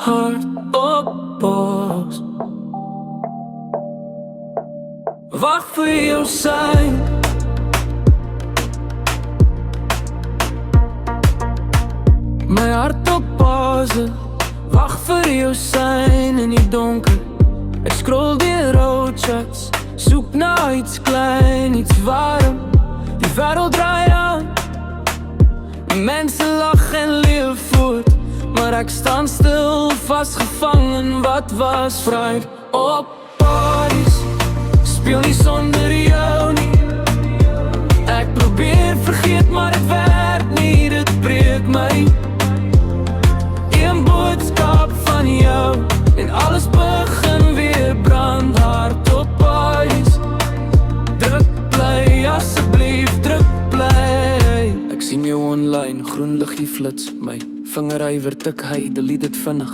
hart op pos. Wag vir jou sein. My hart op pause, wag vir jou sein in die donker. Ek scroll deur road chats, soek na iets klein, iets warm. Die wêreld draai aan, die mense lag en leef voort, maar ek staan stil, vasgevang in wat was. Vryf op parties, speel nie sonder jou nie. Ek probeer vergeet, maar dit werk nie, dit breek my. Een boodskap van jou en alles begin weer brand. Hart op parties, druk play, asseblief druk play. Ek sien jou online, groen liggie flits, my vinger huiwer tik hy, delete dit vinnig.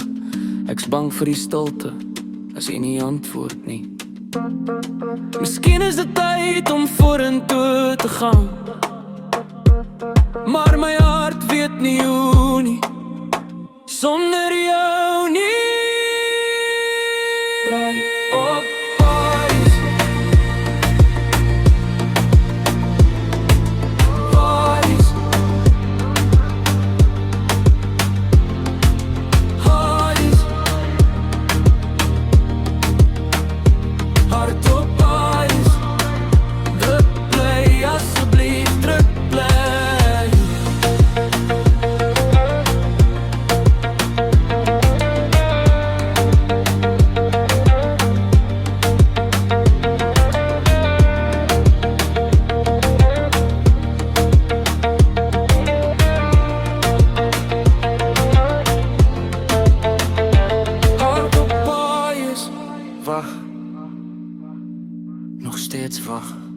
Ek's bang vir die stilte, as jy nie antwoord nie. Miskien is dit tyd om vorentoe te gaan, maar my hart weet nie hoe nie, sonder jou nie. Op parties, parties, parties, hart op parties, druk play, asseblief druk play. Wag, nog steeds wag.